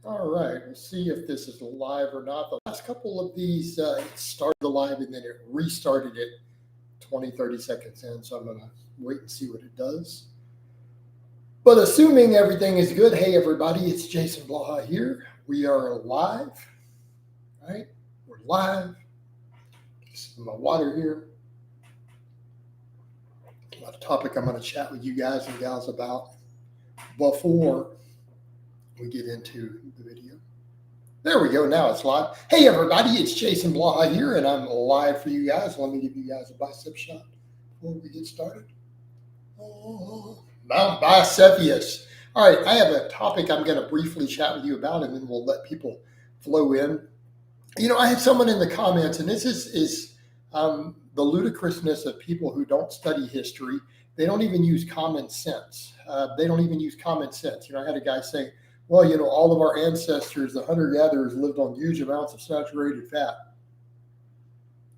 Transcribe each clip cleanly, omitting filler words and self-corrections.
All right, we'll see if this is live or not. The last couple of these, it started the live and then it restarted it 20, 30 seconds in. So I'm going to wait and see what it does. But assuming everything is good, hey everybody, it's Jason Blaha here. We are live, right? We're live. Some my water here. A topic I'm going to chat with you guys and gals about before we get into the video. There we go. Now it's live. Hey, everybody. It's Jason Blaha here, and I'm live for you guys. Let me give you guys a bicep shot before we get started. Oh, Mount Biceps. All right. I have a topic I'm going to briefly chat with you about, and then we'll let people flow in. You know, I had someone in the comments, and this is the ludicrousness of people who don't study history. They don't even use common sense. They don't even use common sense. You know, I had a guy say, well, you know, all of our ancestors, the hunter-gatherers, lived on huge amounts of saturated fat.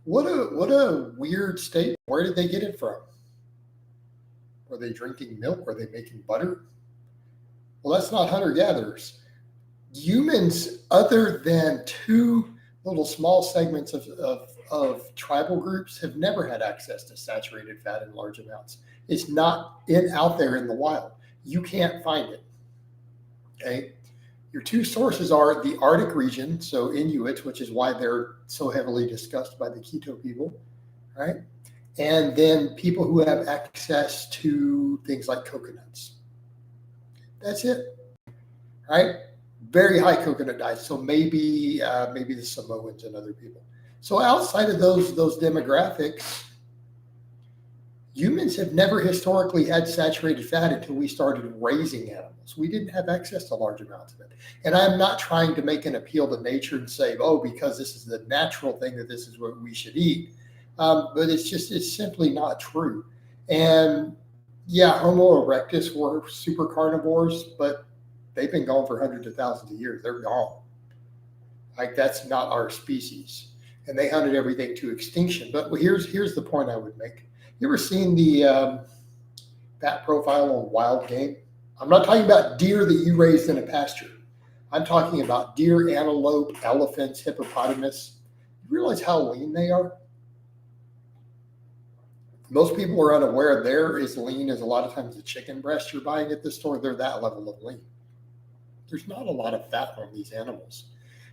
What a weird statement. Where did they get it from? Were they drinking milk? Were they making butter? Well, that's not hunter-gatherers. Humans, other than two little small segments of tribal groups, have never had access to saturated fat in large amounts. It's not out there in the wild. You can't find it. Okay. Your two sources are the Arctic region, so Inuits, which is why they're so heavily discussed by the keto people, right? And then people who have access to things like coconuts. That's it, right? Very high coconut diet. So maybe the Samoans and other people. So outside of those demographics, humans have never historically had saturated fat until we started raising animals. We didn't have access to large amounts of it. And I'm not trying to make an appeal to nature and say, oh, because this is the natural thing that this is what we should eat. But it's simply not true. And yeah, Homo erectus were super carnivores, but they've been gone for hundreds of thousands of years. They're gone. Like, that's not our species. And they hunted everything to extinction. But here's the point I would make. You ever seen the fat profile on wild game? I'm not talking about deer that you raised in a pasture. I'm talking about deer, antelope, elephants, hippopotamus. You realize how lean they are? Most people are unaware they're as lean as a lot of times the chicken breast you're buying at the store. They're that level of lean. There's not a lot of fat on these animals.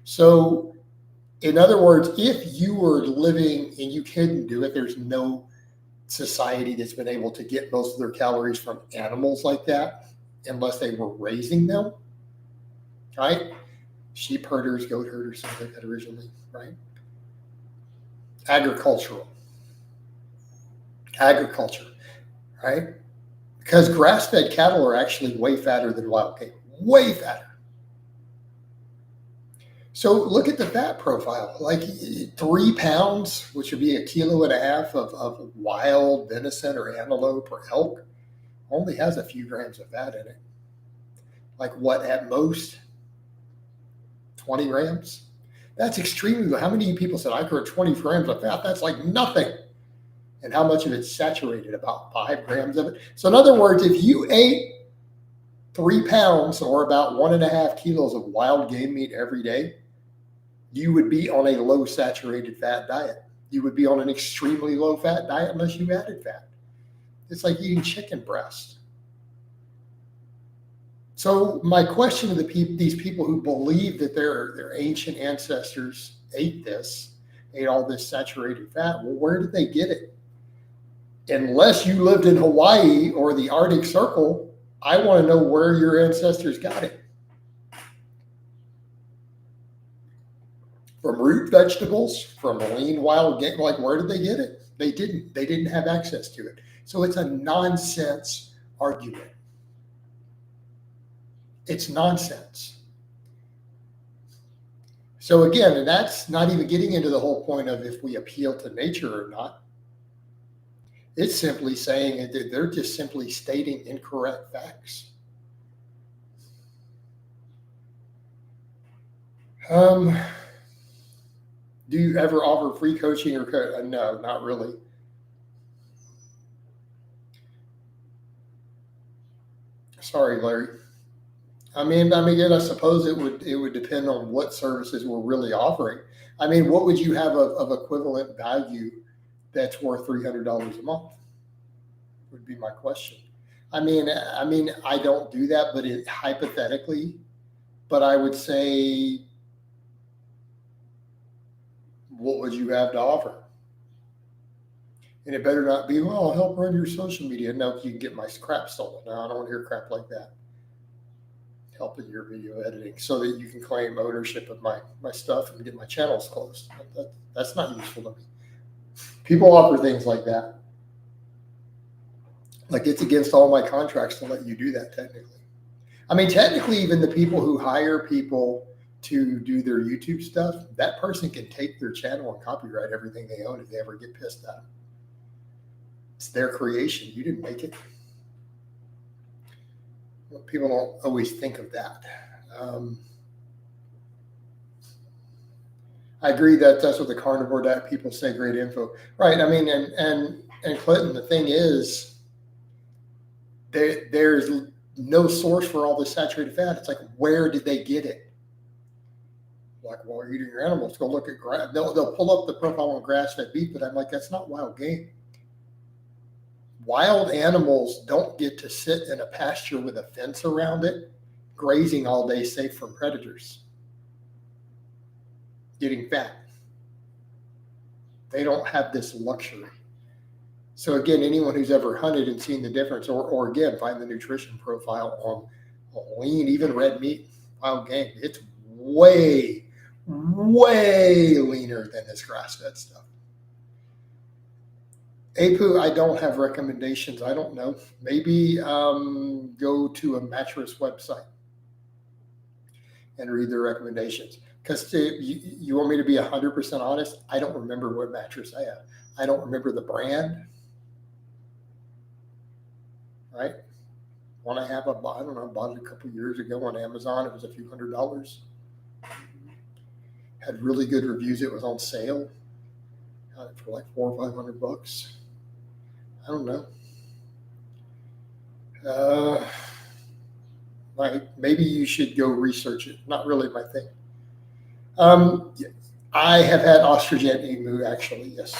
So, in other words, if you were living and you couldn't do it, there's no society that's been able to get most of their calories from animals like that unless they were raising them, right? Sheep herders, goat herders, things like that originally, right? Agriculture, right? Because grass-fed cattle are actually way fatter than wild game, way fatter. So look at the fat profile, like 3 pounds, which would be 1.5 kilos of wild venison or antelope or elk, only has a few grams of fat in it. Like what, at most 20 grams? That's extremely low. How many of you people said I could 20 grams of fat? That's like nothing. And how much of it's saturated? About 5 grams of it. So in other words, if you ate 3 pounds or about 1.5 kilos of wild game meat every day, you would be on a low saturated fat diet. You would be on an extremely low fat diet unless you added fat. It's like eating chicken breast. So my question to these people who believe that their ancient ancestors ate all this saturated fat, well, where did they get it? Unless you lived in Hawaii or the Arctic Circle, I want to know where your ancestors got it. From root vegetables, from lean wild game, like where did they get it? They didn't have access to it. So it's a nonsense argument. It's nonsense. So again, and that's not even getting into the whole point of if we appeal to nature or not. It's simply saying that they're just simply stating incorrect facts. Do you ever offer free coaching or no, not really. Sorry, Larry. I suppose it would depend on what services we're really offering. I mean, what would you have of equivalent value that's worth $300 a month? Would be my question. I don't do that, but hypothetically, but I would say, what would you have to offer? And it better not be, well, I'll help run your social media. No, you can get my crap stolen. No, I don't want to hear crap like that. Helping your video editing so that you can claim ownership of my stuff and get my channels closed. That's not useful to me. People offer things like that. Like, it's against all my contracts to let you do that technically. Technically, even the people who hire people to do their YouTube stuff, that person can take their channel and copyright everything they own if they ever get pissed at them. It's their creation. You didn't make it. People don't always think of that. I agree that's what the carnivore diet people say, great info. Right. And Clinton, the thing is, there's no source for all this saturated fat. It's like, where did they get it? Like, well, you're eating your animals. Go look at grass. They'll pull up the profile on grass-fed beef, but I'm like, that's not wild game. Wild animals don't get to sit in a pasture with a fence around it, grazing all day, safe from predators, getting fat. They don't have this luxury. So again, anyone who's ever hunted and seen the difference, or again, find the nutrition profile on lean, even red meat, wild game, it's way, way leaner than this grass-fed stuff. Apu, I don't have recommendations. I don't know. Maybe go to a mattress website and read their recommendations. Because you want me to be 100% honest? I don't remember what mattress I have. I don't remember the brand. Right? One I have, I bought it a couple years ago on Amazon. It was a few $100s. Had really good reviews. It was on sale. Got it for like $400 or $500. I don't know. Like, maybe you should go research it. Not really my thing. I have had Ostrigen emu, actually, yes.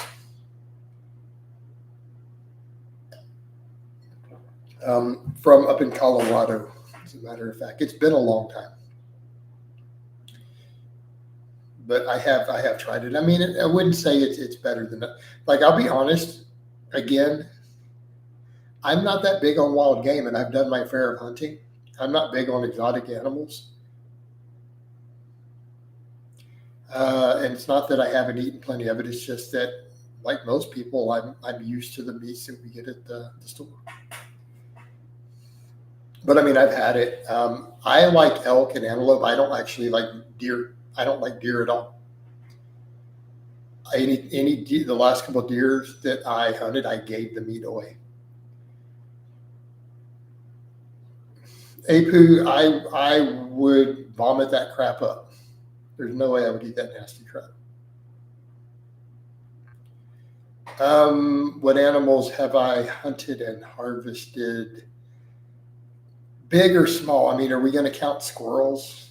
From up in Colorado, as a matter of fact. It's been a long time. But I have tried it. I wouldn't say it's better than that. Like, I'll be honest, again, I'm not that big on wild game, and I've done my fair of hunting. I'm not big on exotic animals. And it's not that I haven't eaten plenty of it. It's just that, like most people, I'm used to the meats that we get at the store. But I've had it. I like elk and antelope. I don't actually like deer. I don't like deer at all. The last couple of deer that I hunted, I gave the meat away. Apu, I would vomit that crap up. There's no way I would eat that nasty crap. What animals have I hunted and harvested? Big or small? Are we going to count squirrels?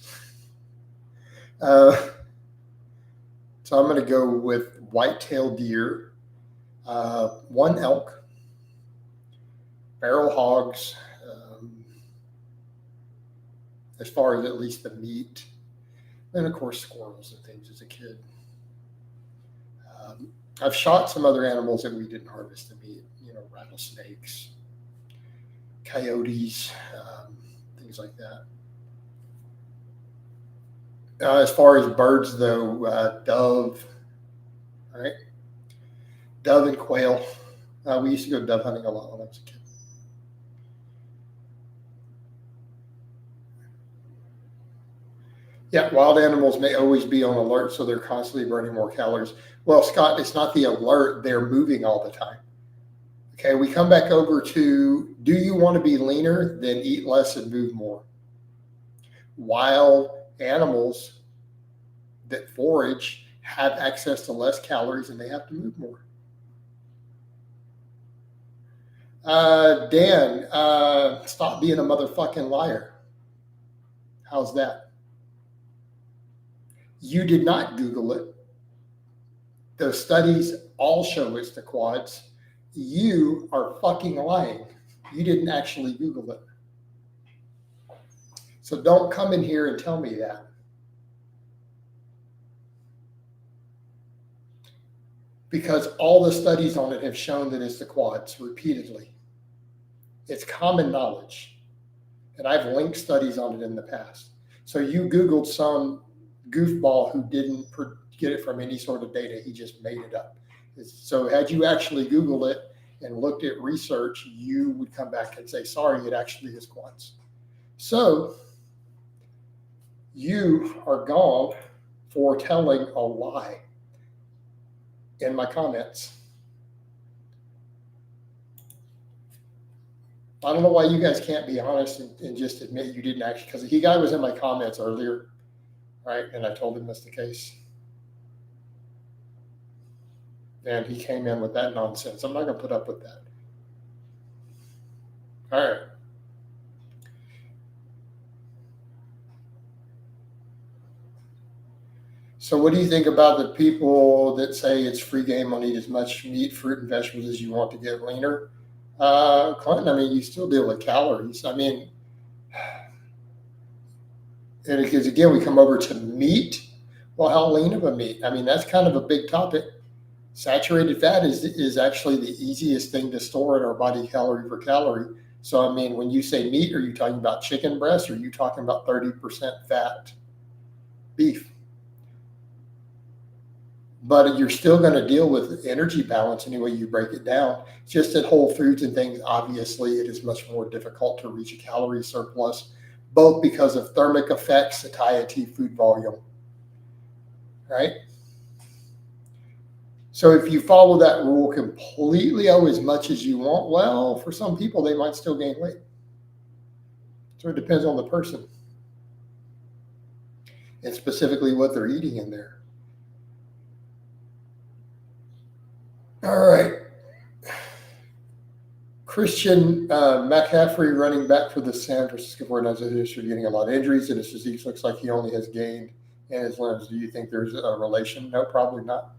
So I'm going to go with white-tailed deer, one elk, barrel hogs, as far as at least the meat, and of course squirrels and things as a kid. I've shot some other animals that we didn't harvest the meat, rattlesnakes, coyotes, things like that. As far as birds, though, dove, right? Dove and quail. We used to go dove hunting a lot when I was a kid. Yeah, wild animals may always be on alert, so they're constantly burning more calories. Well, Scott, it's not the alert. They're moving all the time. Okay, we come back over to, do you want to be leaner? Then eat less and move more. Wild animals that forage have access to less calories and they have to move more. Dan, stop being a motherfucking liar. How's that? You did not Google it. Those studies all show it's the quads. You are fucking lying. You didn't actually Google it. So don't come in here and tell me that. Because all the studies on it have shown that it's the quads repeatedly. It's common knowledge. And I've linked studies on it in the past. So you Googled some goofball who didn't get it from any sort of data. He just made it up. So had you actually Googled it and looked at research, you would come back and say, sorry, it actually is quads. So you are gone for telling a lie in my comments. I don't know why you guys can't be honest and just admit you didn't actually, because the guy was in my comments earlier, right? And I told him that's the case. And he came in with that nonsense. I'm not going to put up with that. All right. So what do you think about the people that say it's free game on eat as much meat, fruit, and vegetables as you want to get leaner? Clinton, I mean, you still deal with calories. I mean, and because again, we come over to meat. Well, how lean of a meat? I mean, that's kind of a big topic. Saturated fat is actually the easiest thing to store in our body calorie per calorie. So, I mean, when you say meat, are you talking about chicken breast or are you talking about 30% fat beef? But you're still going to deal with energy balance any way you break it down. It's just at Whole Foods and things, obviously, it is much more difficult to reach a calorie surplus, both because of thermic effects, satiety, food volume, right? So if you follow that rule completely, as much as you want, well, for some people, they might still gain weight. So it depends on the person and specifically what they're eating in there. All right. Christian McCaffrey, running back for the San Francisco 49ers, are getting a lot of injuries, and his physique looks like he only has gained in his limbs. Do you think there's a relation? No, probably not.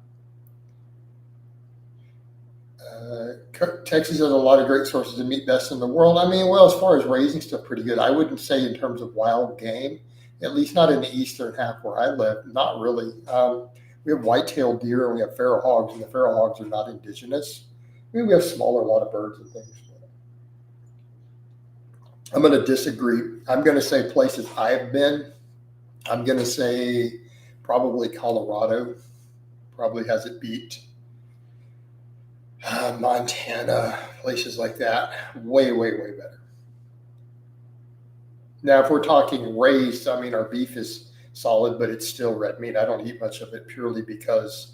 Texas has a lot of great sources of meat, best in the world. I mean, well, as far as raising stuff, pretty good. I wouldn't say in terms of wild game, at least not in the eastern half where I live. Not really. We have white-tailed deer and we have feral hogs, and the feral hogs are not indigenous. I mean, we have a lot of birds and things. I'm going to disagree. I'm going to say places I've been. I'm going to say probably Colorado probably has it beat. Montana, places like that, way, way, way better. Now, if we're talking raised, I mean, our beef is solid, but it's still red meat. I don't eat much of it purely because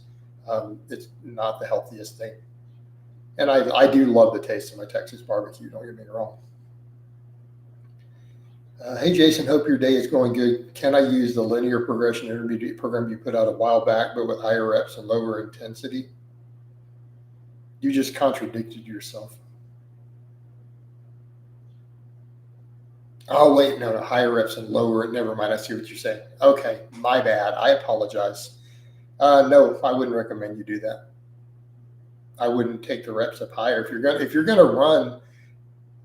it's not the healthiest thing. And I do love the taste of my Texas barbecue, don't get me wrong. Hey, Jason, hope your day is going good. Can I use the linear progression intermediate program you put out a while back, but with higher reps and lower intensity? You just contradicted yourself. Oh, wait, no, higher reps and lower. Never mind. I see what you're saying. Okay, my bad. I apologize. No, I wouldn't recommend you do that. I wouldn't take the reps up higher. If you're gonna run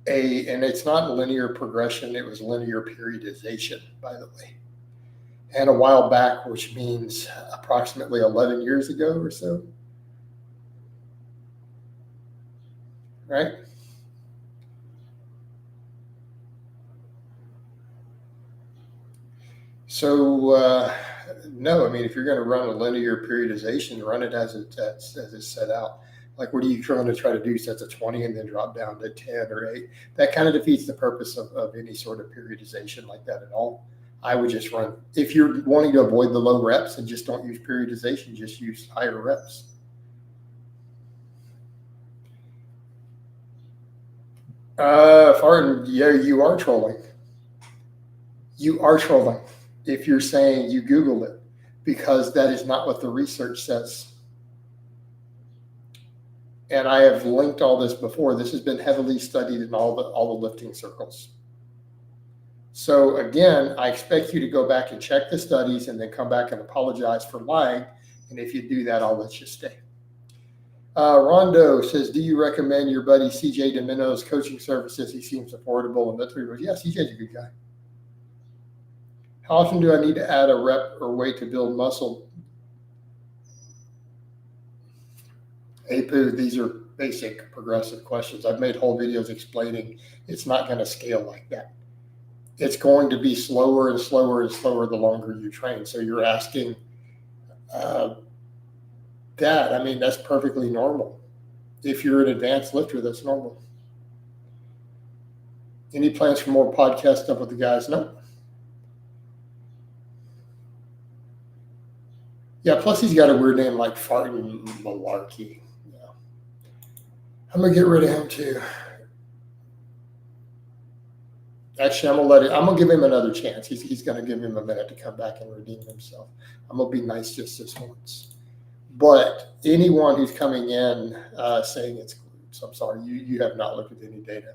and it's not linear progression, it was linear periodization, by the way. And a while back, which means approximately 11 years ago or so. Right? So, no, I mean, if you're going to run a linear periodization, run it as it's set out. Like, what are you trying to do? Sets of 20 and then drop down to 10 or 8. That kind of defeats the purpose of any sort of periodization like that at all. I would just run. If you're wanting to avoid the low reps and just don't use periodization, just use higher reps. Farden, yeah, you are trolling. You are trolling if you're saying you Googled it, because that is not what the research says. And I have linked all this before. This has been heavily studied in all the lifting circles. So again, I expect you to go back and check the studies and then come back and apologize for lying. And if you do that, I'll let you stay. Rondo says, do you recommend your buddy CJ Domino's coaching services? He seems affordable and mentally. Yeah, CJ's a good guy. How often do I need to add a rep or weight to build muscle? Hey, Pooh, these are basic progressive questions. I've made whole videos explaining it's not going to scale like that. It's going to be slower and slower and slower the longer you train. So you're asking that. I mean, that's perfectly normal. If you're an advanced lifter, that's normal. Any plans for more podcast stuff with the guys? No. Yeah, plus he's got a weird name like Farting Malarkey. Yeah. I'm going to get rid of him too. Actually, I'm going to give him another chance. He's going to give him a minute to come back and redeem himself. I'm going to be nice just this once. But anyone who's coming in saying it's glutes, I'm sorry, you have not looked at any data.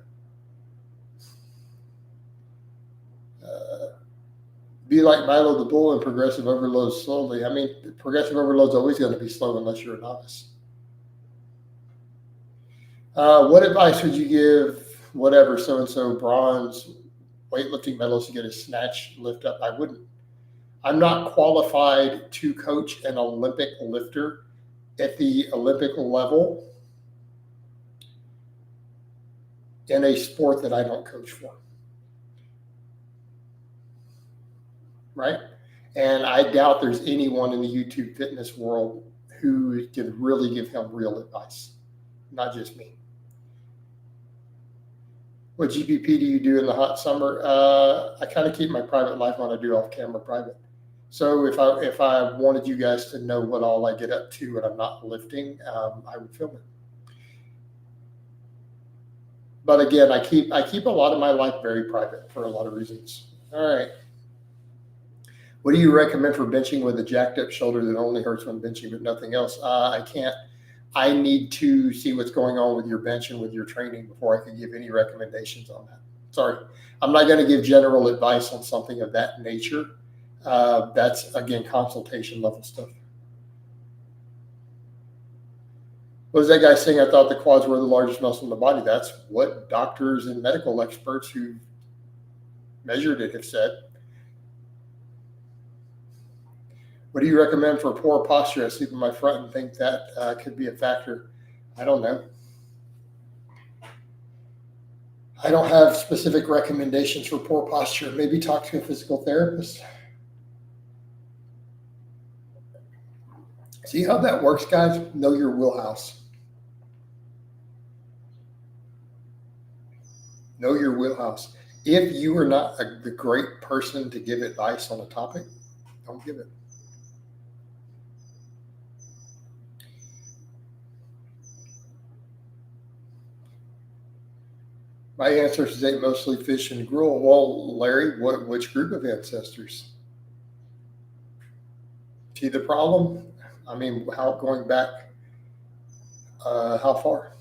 Be like Milo the Bull and progressive overload slowly. I mean, progressive overload is always going to be slow unless you're a novice. What advice would you give whatever so-and-so bronze weightlifting medalist to get a snatch lift up? I wouldn't. I'm not qualified to coach an Olympic lifter at the Olympic level in a sport that I don't coach for. Right? And I doubt there's anyone in the YouTube fitness world who can really give him real advice, not just me. What GPP do you do in the hot summer? I kind of keep my private life on. I do off camera private. So if I wanted you guys to know what all I get up to when I'm not lifting, I would film it. But again, I keep a lot of my life very private for a lot of reasons. All right. What do you recommend for benching with a jacked up shoulder that only hurts when benching but nothing else? I can't. I need to see what's going on with your bench and with your training before I can give any recommendations on that. Sorry. I'm not going to give general advice on something of that nature. That's, again, consultation level stuff. What was that guy saying? I thought the quads were the largest muscle in the body. That's what doctors and medical experts who measured it have said. What do you recommend for poor posture? I sleep in my front and think that could be a factor. I don't know. I don't have specific recommendations for poor posture. Maybe talk to a physical therapist. See how that works, guys? Know your wheelhouse. Know your wheelhouse. If you are not the great person to give advice on a topic, don't give it. My ancestors ate mostly fish and gruel. Well, Larry, which group of ancestors? See the problem? I mean, going back, how far?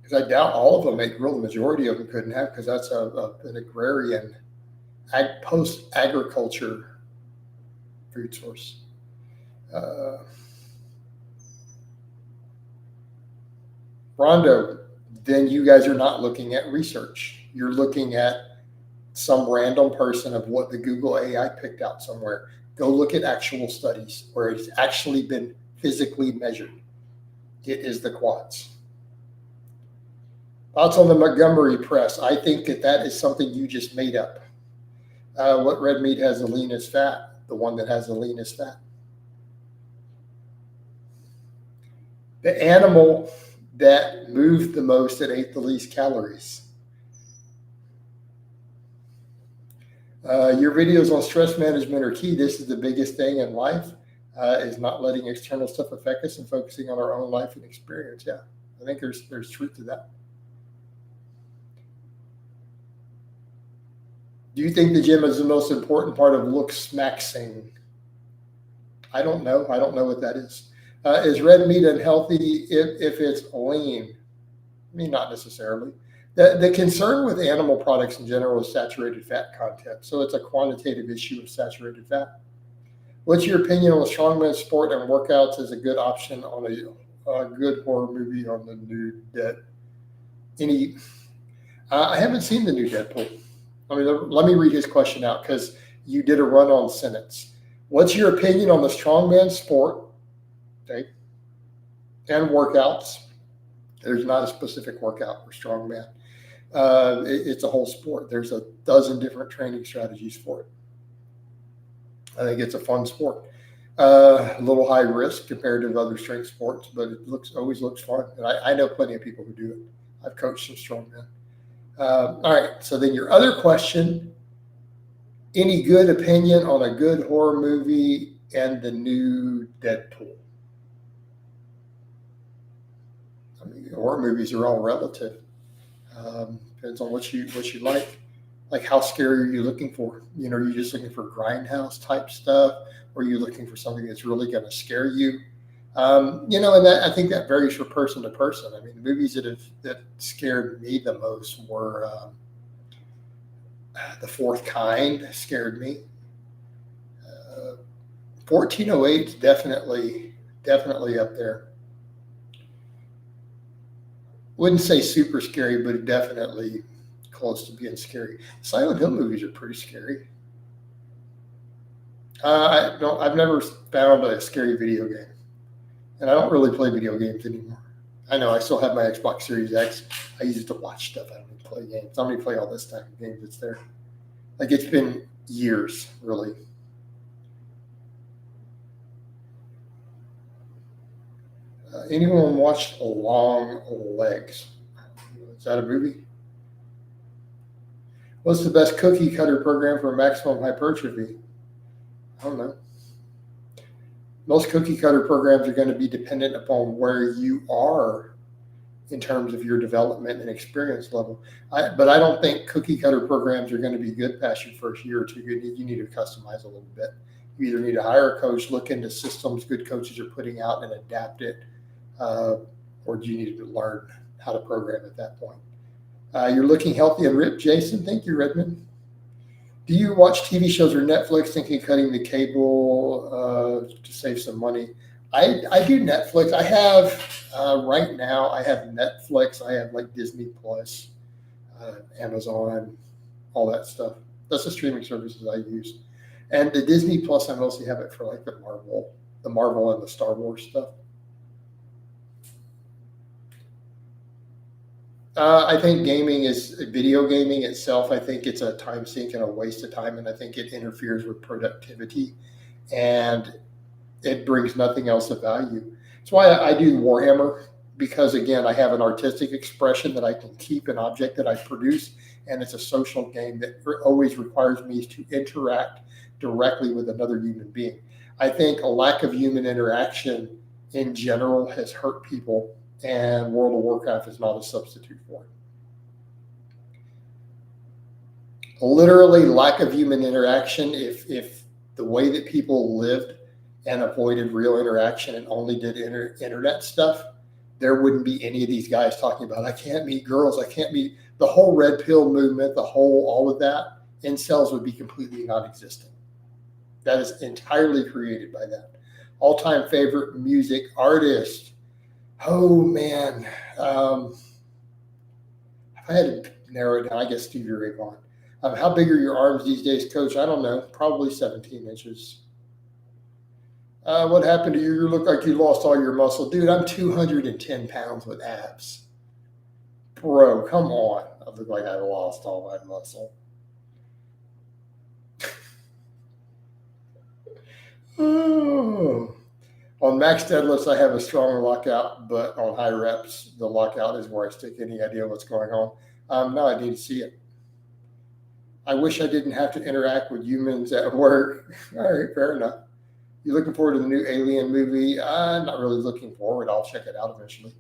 Because I doubt all of them ate gruel. The majority of them couldn't have, because that's an agrarian, post-agriculture food source. Rondo, then you guys are not looking at research. You're looking at some random person of what the Google AI picked out somewhere. Go look at actual studies where it's actually been physically measured. It is the quads. Thoughts on the Montgomery press? I think that is something you just made up. What red meat has the leanest fat? The one that has the leanest fat. The animal that moved the most and ate the least calories. Your videos on stress management are key. This is the biggest thing in life, is not letting external stuff affect us and focusing on our own life and experience. Yeah, I think there's truth to that. Do you think the gym is the most important part of looks maxing? I don't know. I don't know what that is. Is red meat unhealthy if it's lean? I mean, not necessarily. The concern with animal products in general is saturated fat content. So it's a quantitative issue of saturated fat. What's your opinion on the strongman sport and workouts as a good option on a good horror movie on the new Dead? I haven't seen the new Deadpool. I mean, let me read his question out because you did a run-on sentence. What's your opinion on the strongman sport, okay, and workouts? There's not a specific workout for strongman. It's a whole sport. There's a dozen different training strategies for it. I think it's a fun sport. A little high risk compared to other strength sports, but it always looks fun. And I know plenty of people who do it. I've coached some strongmen. All right. So then your other question, any good opinion on a good horror movie and the new Deadpool? I mean, horror movies are all relative. Depends on what you like. Like, how scary are you looking for? Are you just looking for grindhouse type stuff, or are you looking for something that's really going to scare you? And I think that varies from person to person. I mean, the movies that scared me the most were The Fourth Kind scared me. 1408 is definitely up there. Wouldn't say super scary, but definitely close to being scary. Silent Hill movies are pretty scary. I've never found a scary video game, and I don't really play video games anymore. I know I still have my Xbox Series X. I use it to watch stuff. I don't even play games. I don't even play all this type of games that's there. Like, it's been years, really. Anyone watched Long Legs? Is that a movie? What's the best cookie cutter program for maximum hypertrophy? I don't know. Most cookie cutter programs are going to be dependent upon where you are in terms of your development and experience level. But I don't think cookie cutter programs are going to be good past your first year or two. You need to customize a little bit. You either need to hire a coach, look into systems good coaches are putting out and adapt it, or do you need to learn how to program at that point? You're looking healthy and ripped, Jason. Thank you, Redmond. Do you watch TV shows or Netflix thinking cutting the cable to save some money? I do Netflix. I have, right now, I have Netflix. I have like Disney Plus, Amazon, all that stuff. That's the streaming services I use. And the Disney Plus, I mostly have it for like the Marvel and the Star Wars stuff. I think video gaming itself, I think it's a time sink and a waste of time, and I think it interferes with productivity, and it brings nothing else of value. That's why I do Warhammer, because, again, I have an artistic expression that I can keep an object that I produce, and it's a social game that always requires me to interact directly with another human being. I think a lack of human interaction in general has hurt people, and World of Warcraft is not a substitute for it. Literally, lack of human interaction. If the way that people lived and avoided real interaction and only did internet stuff, there wouldn't be any of these guys talking about, I can't meet girls, I can't meet the whole red pill movement, all of that. Incels would be completely non-existent. That is entirely created by that. All-time favorite music artist. Oh, man. If I had to narrow it down, I guess Stevie Ray Vaughan. How big are your arms these days, Coach? I don't know. Probably 17 inches. What happened to you? You look like you lost all your muscle. Dude, I'm 210 pounds with abs. Bro, come on. I look like I lost all my muscle. Oh. On max deadlifts, I have a strong lockout, but on high reps, the lockout is where I stick any idea what's going on. Now I need to see it. I wish I didn't have to interact with humans at work. All right, fair enough. You looking forward to the new Alien movie? I'm not really looking forward. I'll check it out eventually.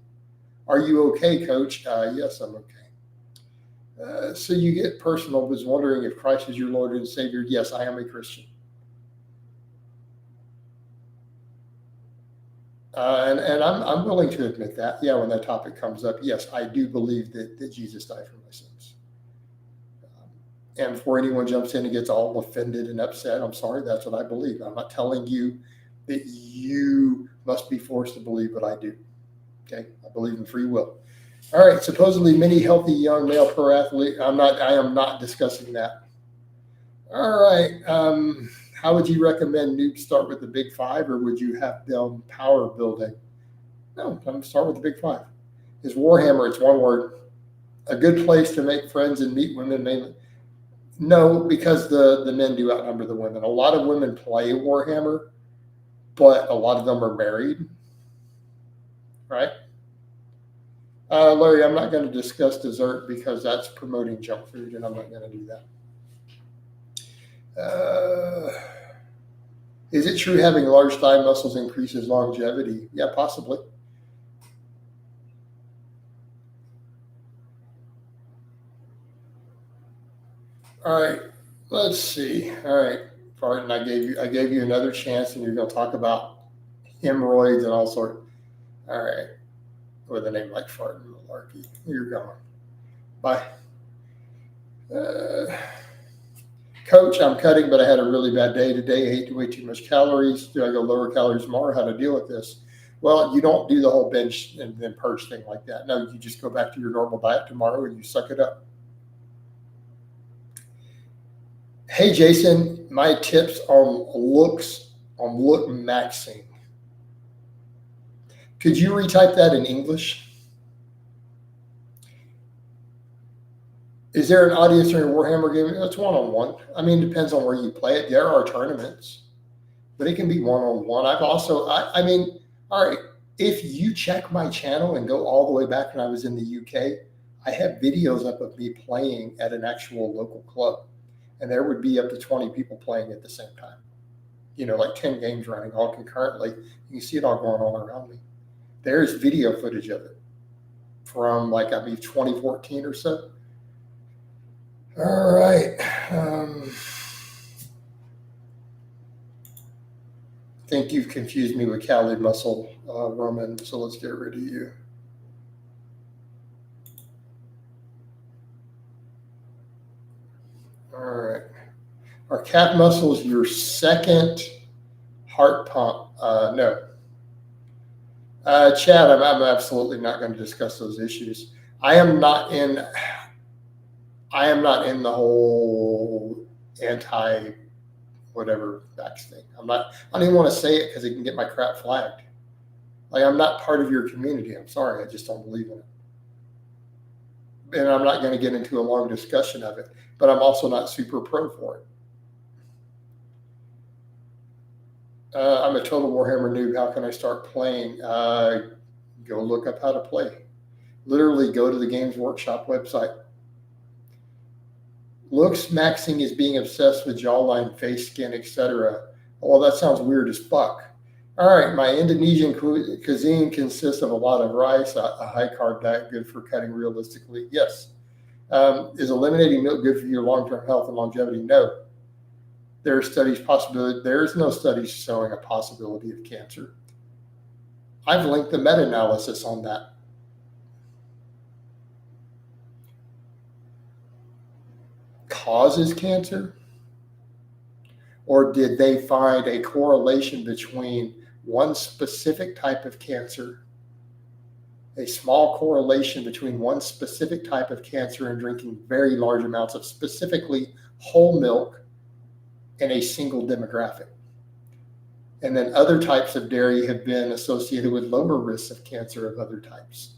Are you okay, Coach? Yes, I'm okay. So you get personal. Was wondering if Christ is your Lord and Savior. Yes, I am a Christian. And I'm willing to admit that. Yeah, when that topic comes up, yes, I do believe that Jesus died for my sins. And before anyone jumps in and gets all offended and upset, I'm sorry, that's what I believe. I'm not telling you that you must be forced to believe what I do. Okay, I believe in free will. All right, supposedly many healthy young male pro athlete. I am not discussing that. All right. How would you recommend noobs start with the big five, or would you have them power building? No, I'm start with the big five. Is Warhammer, it's one word, a good place to make friends and meet women mainly? No, because the men do outnumber the women. A lot of women play Warhammer, but a lot of them are married, right? Larry, I'm not going to discuss dessert because that's promoting junk food, and I'm not going to do that. Is it true having large thigh muscles increases longevity? Yeah, possibly. All right, let's see. All right, Barton, I gave you another chance, and you're going to talk about hemorrhoids and all sorts. All right, with a name like Farton Malarkey, you're gone. Bye. Coach, I'm cutting, but I had a really bad day today. I ate way too much calories. Do I go lower calories tomorrow? How to deal with this? Well, you don't do the whole binge and then purge thing like that. No, you just go back to your normal diet tomorrow and you suck it up. Hey, Jason, my tips on look maxing. Could you retype that in English? Is there an audience during Warhammer game? It's one-on-one. I mean, it depends on where you play it. There are tournaments, but it can be one-on-one. I've also, I mean, all right, if you check my channel and go all the way back when I was in the UK, I have videos up of me playing at an actual local club, and there would be up to 20 people playing at the same time. You know, like 10 games running all concurrently. You can see it all going on around me. There's video footage of it from like, I believe, 2014 or so. All right. I think you've confused me with Cali Muscle, Roman, so let's get rid of you. All right. Are calf muscles your second heart pump? No. Chad, I'm absolutely not going to discuss those issues. I am not in the whole anti whatever vax thing. I don't even want to say it because it can get my crap flagged. Like, I'm not part of your community. I'm sorry. I just don't believe in it. And I'm not going to get into a long discussion of it, but I'm also not super pro for it. I'm a total Warhammer noob. How can I start playing? Go look up how to play. Literally go to the Games Workshop website. Looks maxing is being obsessed with jawline, face skin, etc. Well, that sounds weird as fuck. All right, my Indonesian cuisine consists of a lot of rice, a high carb diet, good for cutting realistically. Yes. Is eliminating milk good for your long-term health and longevity? No. There is no studies showing a possibility of cancer. I've linked the meta-analysis on that. Causes cancer? Or did they find a correlation between one specific type of cancer, a small correlation between one specific type of cancer and drinking very large amounts of specifically whole milk in a single demographic? And then other types of dairy have been associated with lower risks of cancer of other types.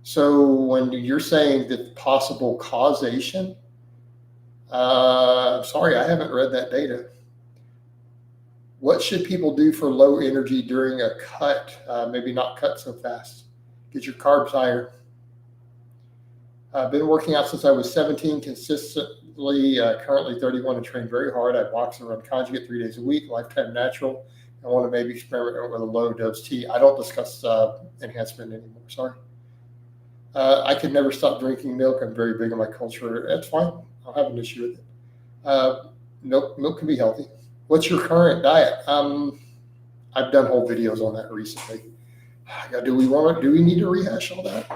So when you're saying that possible causation, sorry, I haven't read that data. What should people do for low energy during a cut? Maybe not cut so fast. Get your carbs higher. I've been working out since I was 17 consistently, currently 31 and train very hard. I box and run conjugate 3 days a week, lifetime natural. I want to maybe experiment with a low dose tea. I don't discuss enhancement anymore, sorry. I could never stop drinking milk. I'm very big on my culture. That's fine. I don't have an issue with it. Milk can be healthy. What's your current diet? I've done whole videos on that recently. Do we need to rehash all that?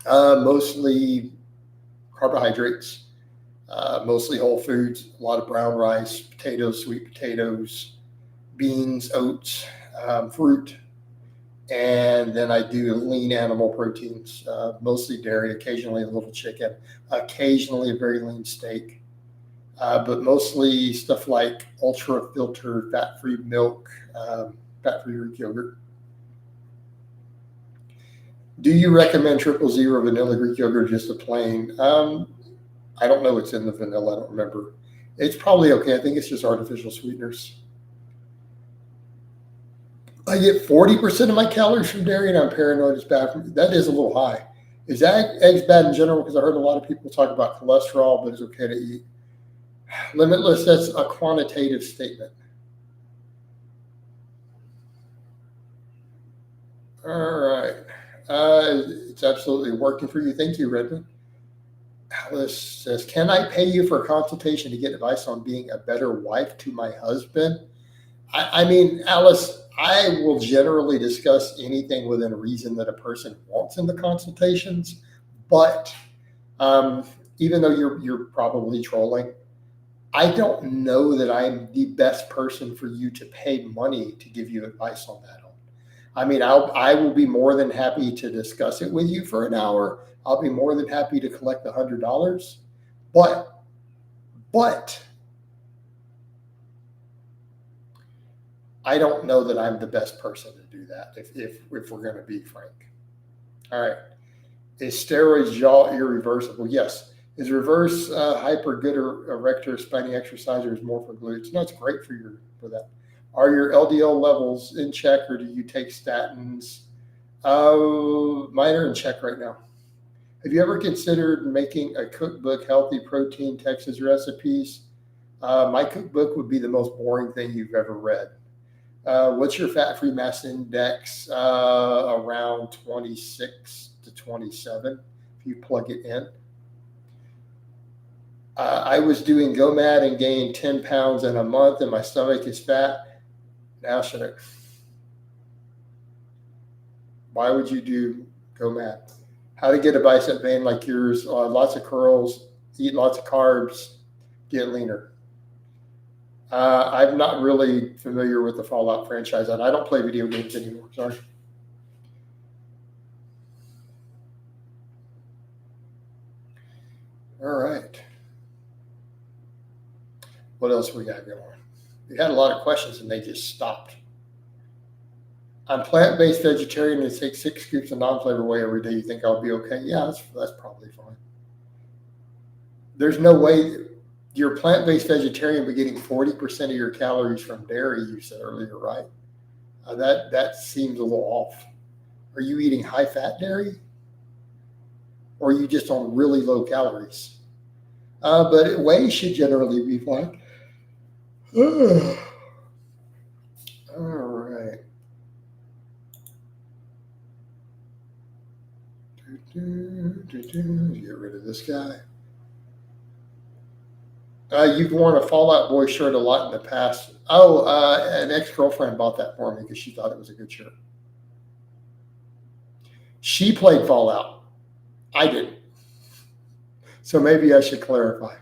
Mostly carbohydrates, mostly whole foods, a lot of brown rice, potatoes, sweet potatoes, beans, oats, fruit. And then I do lean animal proteins, mostly dairy, occasionally a little chicken, occasionally a very lean steak, but mostly stuff like ultra filtered, fat-free milk, fat-free Greek yogurt. Do you recommend 000 vanilla Greek yogurt or just a plain? I don't know what's in the vanilla. I don't remember. It's probably okay. I think it's just artificial sweeteners. I get 40% of my calories from dairy, and I'm paranoid it's bad for me. That is a little high. Is eggs bad in general? Because I heard a lot of people talk about cholesterol, but it's okay to eat. Limitless, that's a quantitative statement. All right. It's absolutely working for you. Thank you, Redmond. Alice says, can I pay you for a consultation to get advice on being a better wife to my husband? I mean, Alice, I will generally discuss anything within reason that a person wants in the consultations. But even though you're probably trolling, I don't know that I'm the best person for you to pay money to give you advice on that. I mean, I will be more than happy to discuss it with you for an hour. I'll be more than happy to collect $100. But I don't know that I'm the best person to do that, if we're going to be frank. All right. Is steroids jaw irreversible? Yes. Is reverse hyper good or erector spiny exercise, or is more for glutes? No, it's great for that. Are your LDL levels in check, or do you take statins? Mine are in check right now. Have you ever considered making a cookbook, healthy protein Texas recipes? My cookbook would be the most boring thing you've ever read. What's your fat-free mass index? Around 26 to 27, if you plug it in. I was doing GOMAD and gained 10 pounds in a month, and my stomach is fat. Now should I? Why would you do GOMAD? How to get a bicep vein like yours? Lots of curls, eat lots of carbs, get leaner. I'm not really familiar with the Fallout franchise, and I don't play video games anymore. Sorry. All right. What else we got going on? We had a lot of questions, and they just stopped. I'm plant-based vegetarian and take 6 scoops of non-flavor whey every day. You think I'll be okay? Yeah, that's probably fine. There's no way you're plant-based vegetarian, but getting 40% of your calories from dairy, you said earlier, right? That seems a little off. Are you eating high-fat dairy? Or are you just on really low calories? But whey should generally be fine. All right. Get rid of this guy. You've worn a Fallout Boy shirt a lot in the past. Oh, an ex-girlfriend bought that for me because she thought it was a good shirt. She played Fallout. I didn't. So maybe I should clarify.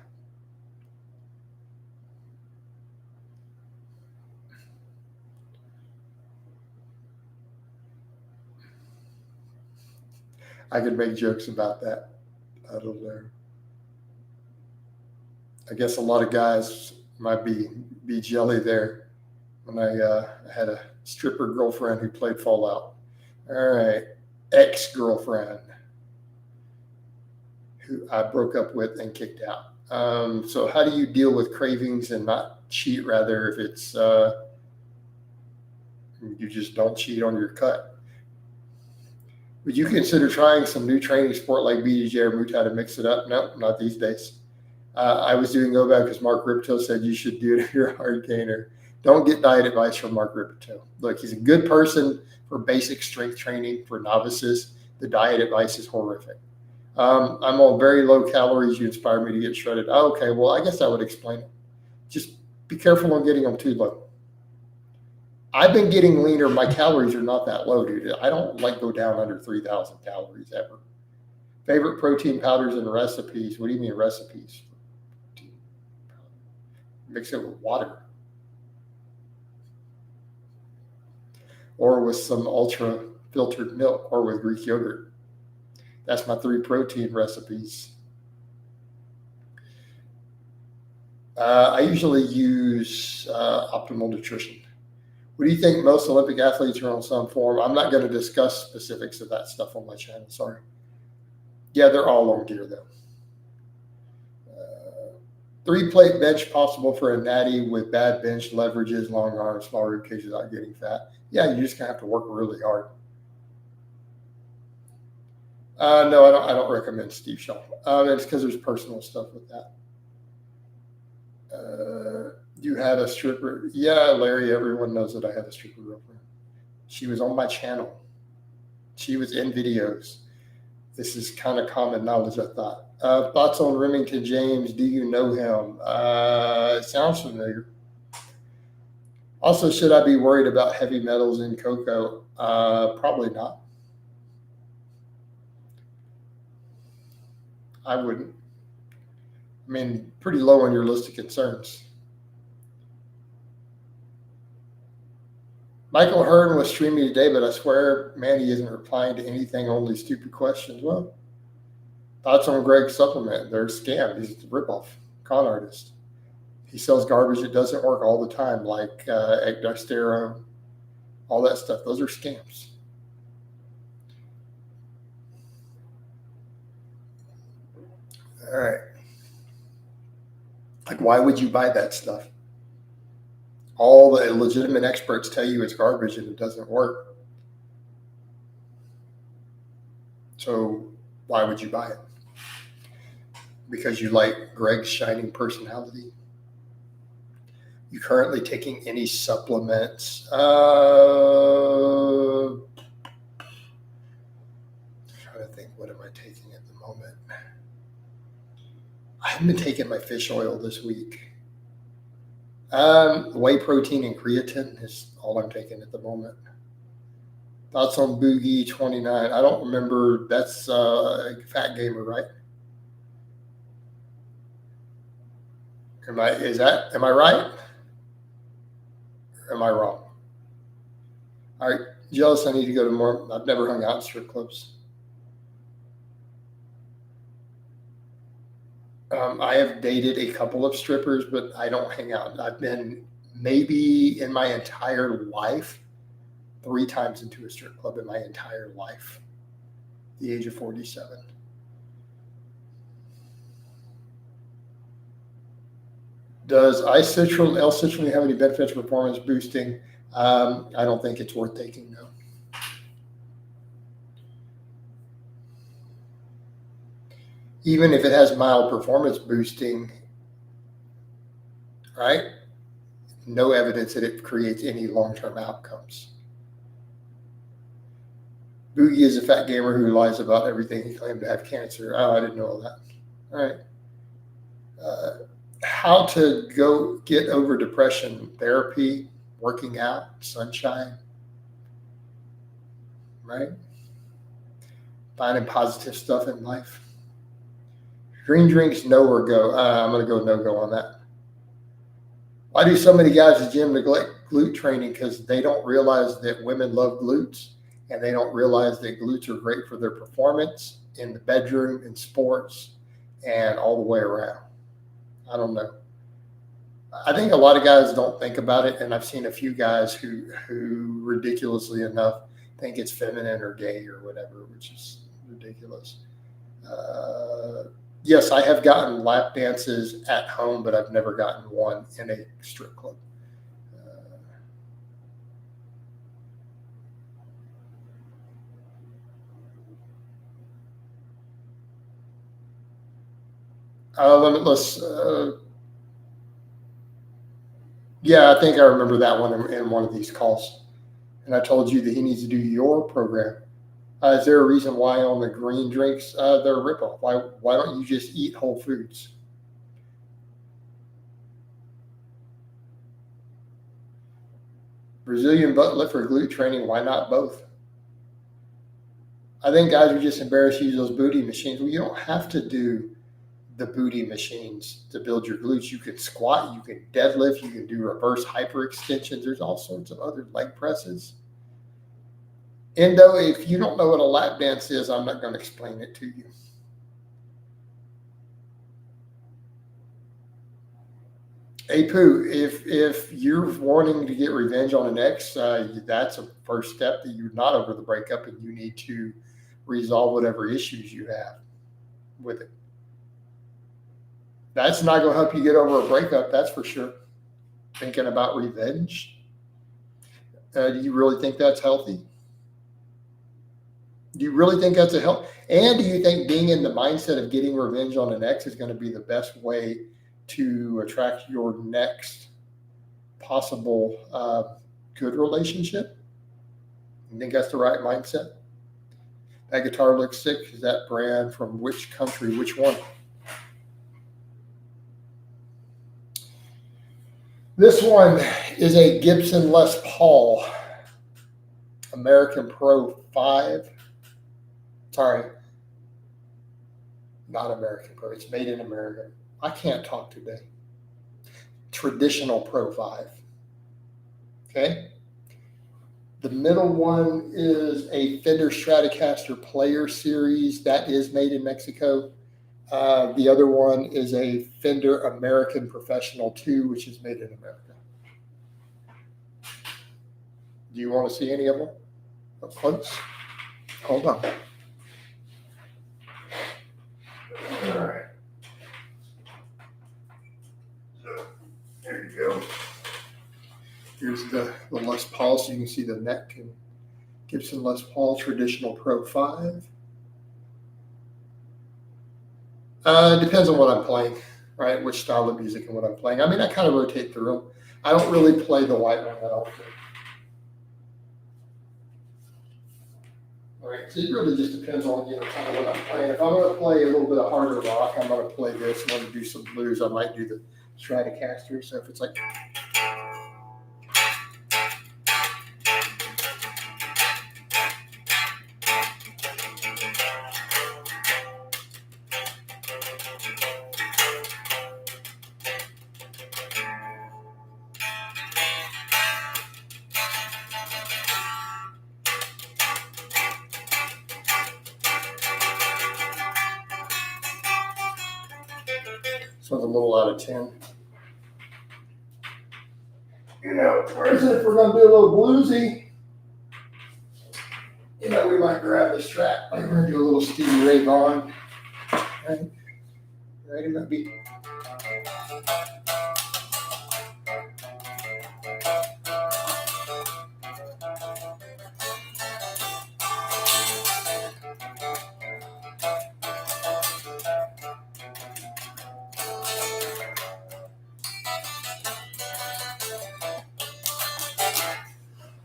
I could make jokes about that. I don't know. I guess a lot of guys might be jelly there when I had a stripper girlfriend who played Fallout. All right. Ex-girlfriend who I broke up with and kicked out. So how do you deal with cravings and not cheat, rather, if it's you just don't cheat on your cut? Would you consider trying some new training sport like BJJ or Muay Thai to mix it up? No, not these days. I was doing GOBAD because Mark Ripto said you should do it if you're a hard gainer. Don't get diet advice from Mark Ripto. Look, he's a good person for basic strength training for novices. The diet advice is horrific. I'm on very low calories. You inspired me to get shredded. Oh, okay, well, I guess that would explain it. Just be careful on getting them too low. I've been getting leaner. My calories are not that low, dude. I don't like go down under 3,000 calories ever. Favorite protein powders and recipes. What do you mean recipes? Mix it with water or with some ultra filtered milk or with Greek yogurt. That's my 3 protein recipes. I usually use Optimal Nutrition. What do you think? Most Olympic athletes are on some form. I'm not going to discuss specifics of that stuff on my channel. Sorry. Yeah, they're all on gear though. 3-plate bench possible for a natty with bad bench leverages, long arms, small rib cage without getting fat. Yeah, you just gonna have to work really hard. No, I don't recommend Steve Shaw. It's because there's personal stuff with that. You had a stripper. Yeah, Larry, everyone knows that I had a stripper girlfriend. She was on my channel. She was in videos. This is kind of common knowledge, I thought. Thoughts on Remington James? Do you know him? It sounds familiar. Also, should I be worried about heavy metals in cocoa? Probably not. I wouldn't. I mean, pretty low on your list of concerns. Michael Hearn was streaming today, but I swear, man, he isn't replying to anything, only stupid questions. Well, thoughts on Greg's supplement? They're a scam. He's a ripoff, con artist. He sells garbage that doesn't work all the time, like Ecdystero, all that stuff. Those are scams. All right. Like, why would you buy that stuff? All the legitimate experts tell you it's garbage and it doesn't work. So why would you buy it? Because you like Greg's shining personality? You currently taking any supplements? Trying to think, what am I taking at the moment? I haven't been taking my fish oil this week. Whey protein and creatine is all I'm taking at the moment. Thoughts on Boogie 29? I don't remember. That's Fat Gamer, right? Am I right? Or am I wrong? All right, jealous. I need to go to more. I've never hung out in strip clubs. I have dated a couple of strippers, but I don't hang out. I've been maybe in my entire life 3 times into a strip club in my entire life, the age of 47. Does ancestral L-citrulline have any benefits for performance boosting? I don't think it's worth taking, no. Even if it has mild performance boosting, right? No evidence that it creates any long-term outcomes. Boogie is a fat gamer who lies about everything. He claimed to have cancer. Oh, I didn't know all that. All right. How to go get over depression? Therapy, working out, sunshine, right? Finding positive stuff in life. Green drinks, no or go? I'm going to go no-go on that. Why do so many guys at the gym neglect glute training? Because they don't realize that women love glutes, and they don't realize that glutes are great for their performance in the bedroom, in sports, and all the way around. I don't know. I think a lot of guys don't think about it, and I've seen a few guys who ridiculously enough think it's feminine or gay or whatever, which is ridiculous. Yes, I have gotten lap dances at home, but I've never gotten one in a strip club. Limitless. Yeah, I think I remember that one in one of these calls. And I told you that he needs to do your program. Is there a reason why on the green drinks they're a ripoff? Why don't you just eat whole foods? Brazilian butt lift or glute training, why not both? I think guys are just embarrassed to use those booty machines. Well, you don't have to do the booty machines to build your glutes. You can squat, you can deadlift, you can do reverse hyperextensions. There's all sorts of other leg presses. Endo, if you don't know what a lap dance is, I'm not going to explain it to you. Apu, if you're wanting to get revenge on an ex, that's a first step that you're not over the breakup and you need to resolve whatever issues you have with it. That's not going to help you get over a breakup, that's for sure. Thinking about revenge. Do you really think that's healthy? Do you really think that's a help? And do you think being in the mindset of getting revenge on an ex is going to be the best way to attract your next possible good relationship? You think that's the right mindset? That guitar looks sick. Is that brand from which country? Which one? This one is a Gibson Les Paul American Pro 5. Sorry, not American Pro. It's made in America. I can't talk today. Traditional Pro 5. Okay. The middle one is a Fender Stratocaster Player Series. That is made in Mexico. The other one is a Fender American Professional 2, which is made in America. Do you want to see any of them up close? Hold on. All right. So there you go. Here's the Les Paul, so you can see the neck and Gibson Les Paul Traditional Pro 5. Depends on what I'm playing, right? Which style of music and what I'm playing. I mean, I kind of rotate through them. I don't really play the white one that often. All right, so it really just depends on, kind of what I'm playing. If I'm going to play a little bit of harder rock, I'm going to play this. I'm going to do some blues. I might do the Stratocaster. So if it's like... This one's a little out of 10. Whereas if we're going to do a little bluesy, we might grab the Strat. Like we're going to do a little Stevie Ray Vaughan. Right? It might be.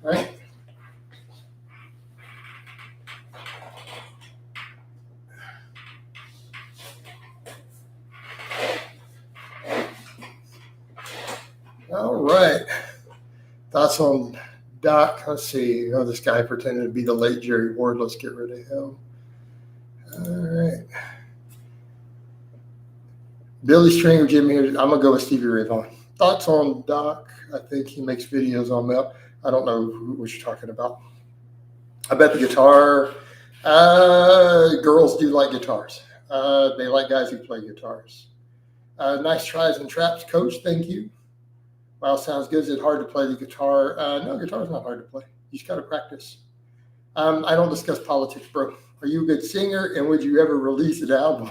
Right? All right. Thoughts on Doc? Let's see. This guy pretended to be the late Jerry Ward. Let's get rid of him. All right. Billy Stringer, Jimmy here. I'm going to go with Stevie Ray Vaughan. Thoughts on Doc? I think he makes videos on that. I don't know what you're talking about. I bet the guitar, girls do like guitars. They like guys who play guitars. Nice tries and traps, Coach. Thank you. Wow, sounds good. Is it hard to play the guitar? No, guitar's not hard to play. You just got to practice. I don't discuss politics, bro. Are you a good singer? And would you ever release an album?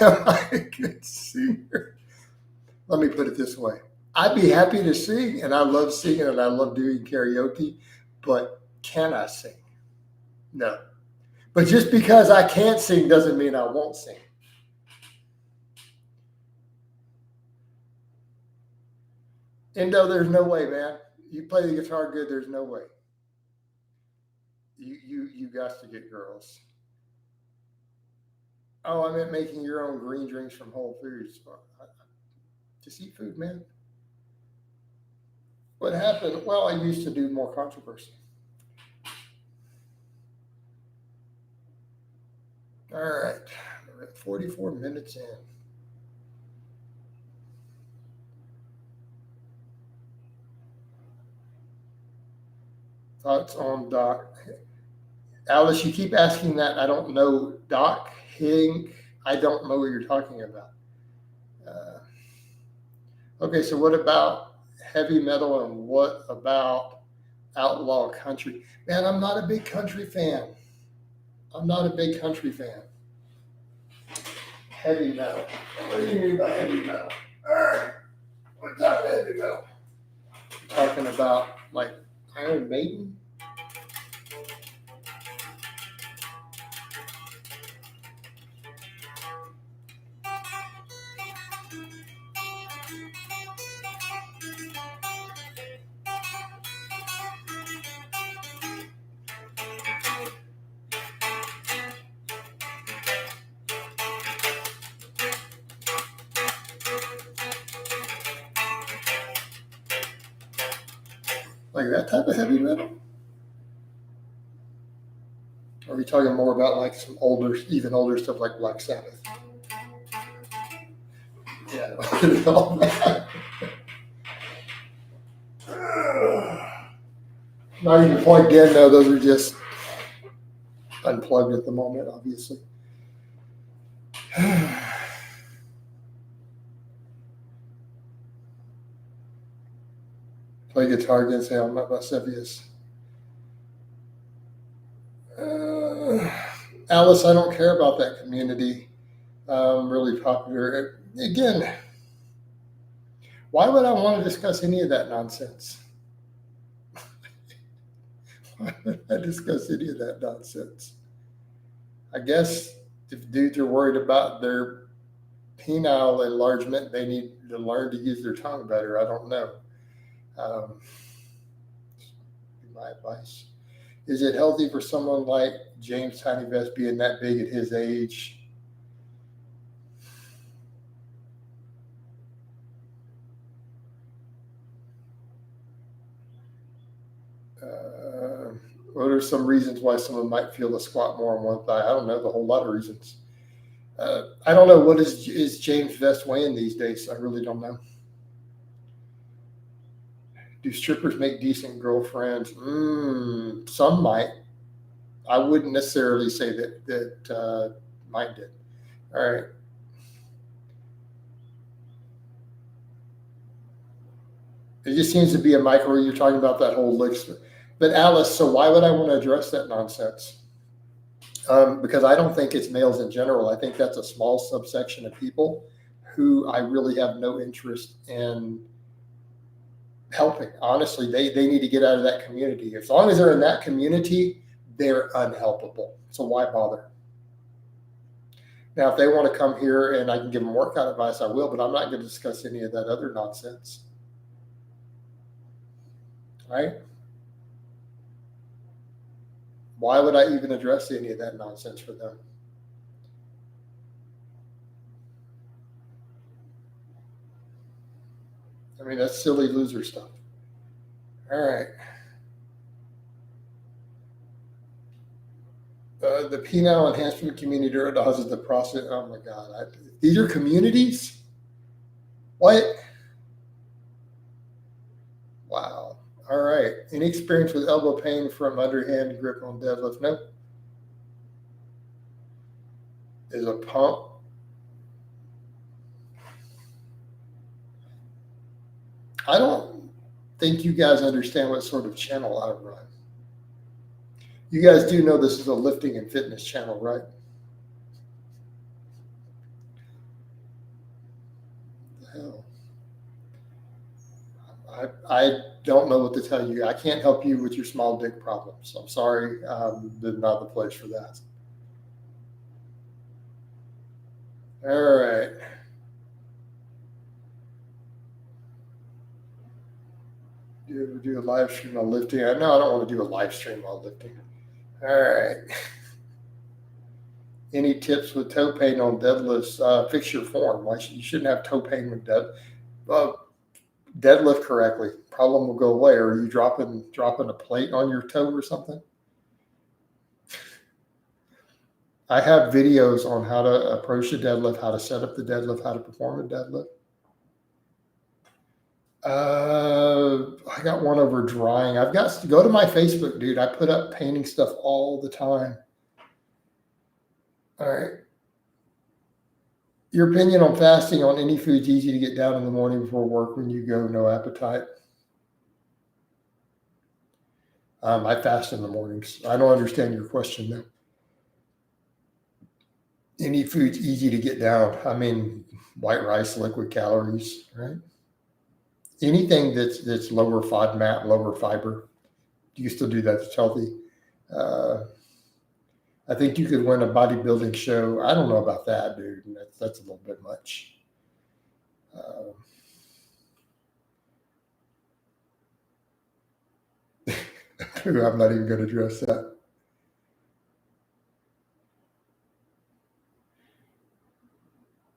Am I a good singer? Let me put it this way. I'd be happy to sing, and I love singing, and I love doing karaoke, but can I sing? No. But just because I can't sing doesn't mean I won't sing. Endo, there's no way, man. You play the guitar good, there's no way. You got to get girls. Oh, I meant making your own green drinks from Whole Foods. Just eat food, man. What happened? Well, I used to do more controversy. All right, we're at 44 minutes in. Thoughts on Doc? Alice, you keep asking that. I don't know. Doc Hink, I don't know what you're talking about. Okay, so what about heavy metal and what about outlaw country? Man, I'm not a big country fan. I'm not a big country fan. Heavy metal. What do you mean by heavy metal? All right, what type of heavy metal? You're talking about like Iron Maiden? Like that type of heavy metal? Or are we talking more about like some older, even older stuff like Black Sabbath? Yeah, all that. Not even plugged in, no, those are just unplugged at the moment, obviously. Play guitar against Hell, not Lascivious. Alice, I don't care about that community. Really popular. Again, why would I want to discuss any of that nonsense? Why would I discuss any of that nonsense? I guess if dudes are worried about their penile enlargement, they need to learn to use their tongue better. I don't know. My advice. Is it healthy for someone like James Tiny Vest being that big at his age? What are some reasons why someone might feel a squat more on one thigh? I don't know, the whole lot of reasons. I don't know, what is James Vest weighing these days? I really don't know. Do strippers make decent girlfriends? Some might. I wouldn't necessarily say that mine did. All right. It just seems to be a micro. You're talking about that whole list. But Alice, so why would I want to address that nonsense? Because I don't think it's males in general. I think that's a small subsection of people who I really have no interest in helping. Honestly, they need to get out of that community. As long as they're in that community, they're unhelpable. So why bother? Now, if they want to come here and I can give them workout advice, I will, but I'm not going to discuss any of that other nonsense. Right? Why would I even address any of that nonsense for them? I mean, that's silly loser stuff. All right. The penile enhancement community is the process. Oh my God. These are communities? What? Wow. All right. Any experience with elbow pain from underhand grip on deadlift? No. Is a pump? I don't think you guys understand what sort of channel I run. You guys do know this is a lifting and fitness channel, right? The hell? I don't know what to tell you. I can't help you with your small dick problems. I'm sorry. This is not the place for that. All right. Do you ever do a live stream while lifting? No, I don't want to do a live stream while lifting. All right. Any tips with toe pain on deadlifts? Fix your form. You shouldn't have toe pain with deadlift. Deadlift correctly, problem will go away. Or are you dropping a plate on your toe or something? I have videos on how to approach the deadlift, how to set up the deadlift, how to perform a deadlift. I got one over drying. I've got to go to my Facebook, dude. I put up painting stuff all the time. All right. Your opinion on fasting on any foods easy to get down in the morning before work when you go, no appetite? I fast in the mornings. I don't understand your question though. Any foods easy to get down? I mean, white rice, liquid calories, right? Anything that's lower FODMAP, lower fiber. You can still do that. It's healthy. I think you could win a bodybuilding show. I don't know about that, dude. That's a little bit much. I'm not even going to address that.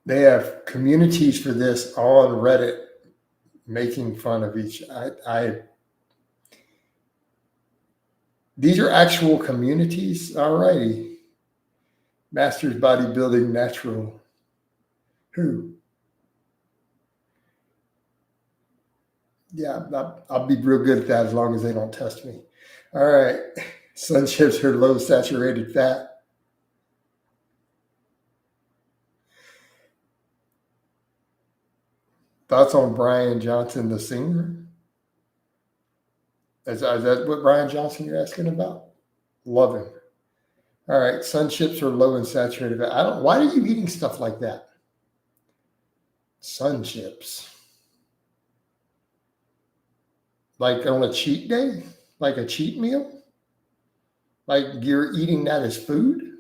They have communities for this on Reddit making fun of each. These are actual communities. All righty. Masters Bodybuilding Natural. Who? Yeah, I'll be real good at that as long as they don't test me. All right. Sun chips are low saturated fat. Thoughts on Brian Johnson, the singer? Is that what Brian Johnson you're asking about? Love him. All right. Sun chips are low in saturated fat. Why are you eating stuff like that? Sun chips. Like on a cheat day? Like a cheat meal? Like you're eating that as food?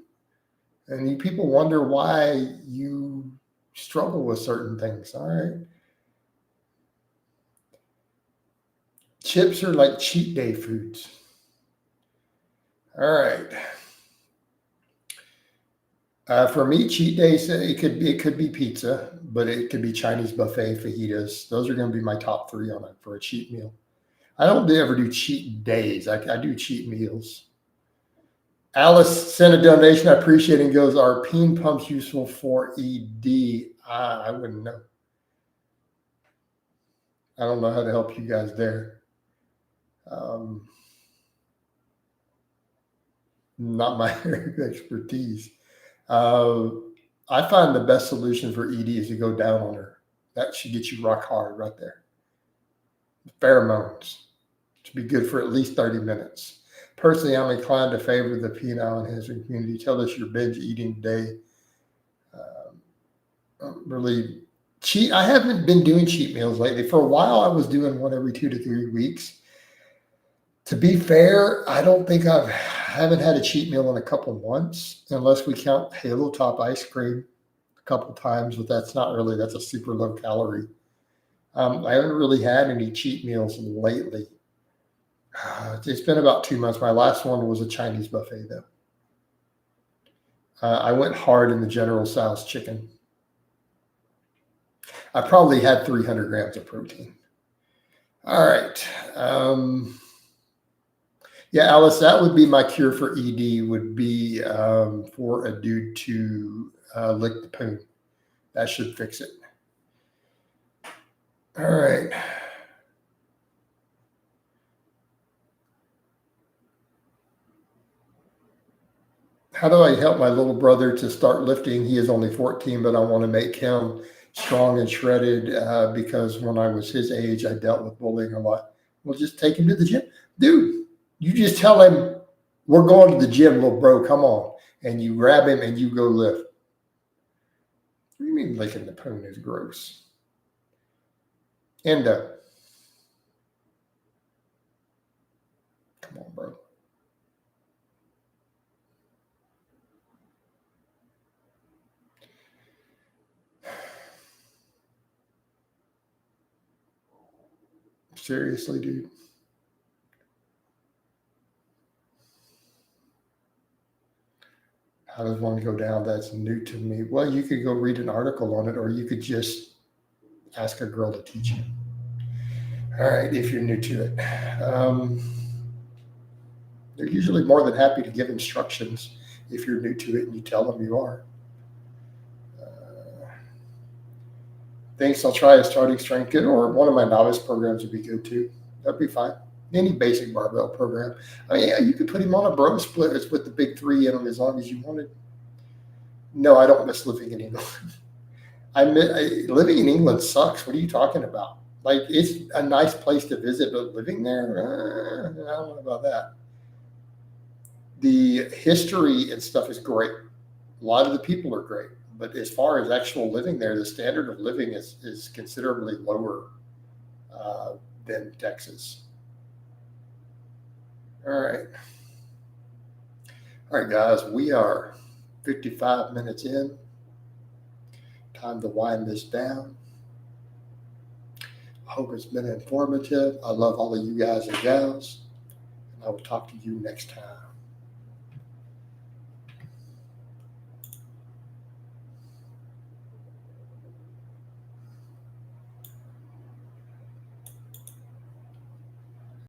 And people wonder why you struggle with certain things. All right. Chips are like cheat day foods. All right. For me, cheat days, it could be pizza, but it could be Chinese buffet, fajitas. Those are going to be my top three for a cheat meal. I don't ever do cheat days. I do cheat meals. Alice sent a donation. I appreciate it. And goes, are peen pumps useful for ED? I wouldn't know. I don't know how to help you guys there. Not my expertise. I find the best solution for ED is to go down on her. That should get you rock hard right there. Pheromones should be good for at least 30 minutes. Personally, I'm inclined to favor the penile enhancement community. Tell us your binge eating day. Really cheat. I haven't been doing cheat meals lately. For a while, I was doing one every 2 to 3 weeks. To be fair, I don't think I haven't had a cheat meal in a couple months, unless we count Halo Top ice cream a couple times, but that's a super low calorie. I haven't really had any cheat meals lately. It's been about 2 months. My last one was a Chinese buffet, though. I went hard in the General Tso's chicken. I probably had 300 grams of protein. All right. Yeah, Alice, that would be my cure for ED, would be for a dude to lick the poon. That should fix it. All right. How do I help my little brother to start lifting? He is only 14, but I want to make him strong and shredded because when I was his age, I dealt with bullying a lot. Well, just take him to the gym. Dude, you just tell him, we're going to the gym, little bro, come on. And you grab him and you go lift. What do you mean licking the poon is gross? Endo. Come on, bro. Seriously, dude. How does one go down? That's new to me. Well, you could go read an article on it, or you could just ask a girl to teach you. All right, if you're new to it. They're usually more than happy to give instructions if you're new to it and you tell them you are. Thanks, I'll try a starting strength kit, or one of my novice programs would be good too. That'd be fine. Any basic barbell program. I mean, yeah, you could put him on a bro split with the big three in them as long as you wanted. No, I don't miss living in England. Living in England sucks. What are you talking about? Like, it's a nice place to visit, but living there, I don't know about that. The history and stuff is great. A lot of the people are great, but as far as actual living there, the standard of living is considerably lower than Texas. All right. All right, guys, we are 55 minutes in. Time to wind this down. I hope it's been informative. I love all of you guys and gals, and I will talk to you next time.